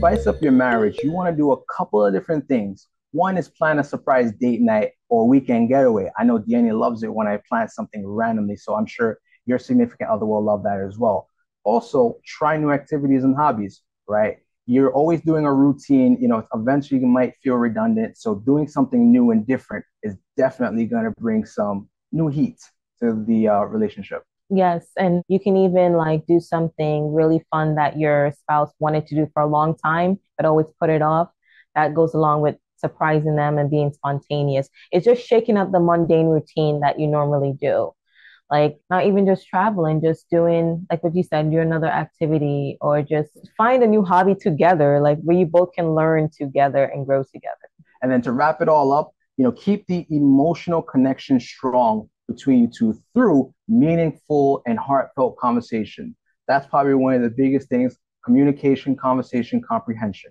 spice up your marriage, you want to do a couple of different things. One is plan a surprise date night or weekend getaway. I know Danny loves it when I plan something randomly, so I'm sure your significant other will love that as well. Also, try new activities and hobbies, right? You're always doing a routine, eventually you might feel redundant. So doing something new and different is definitely going to bring some new heat to the relationship. Yes, and you can even like do something really fun that your spouse wanted to do for a long time, but always put it off. That goes along with surprising them and being spontaneous. It's just shaking up the mundane routine that you normally do. Like not even just traveling, just doing like what you said, do another activity or just find a new hobby together, like where you both can learn together and grow together. And then to wrap it all up, keep the emotional connection strong between you two through meaningful and heartfelt conversation. That's probably one of the biggest things: communication, conversation, comprehension.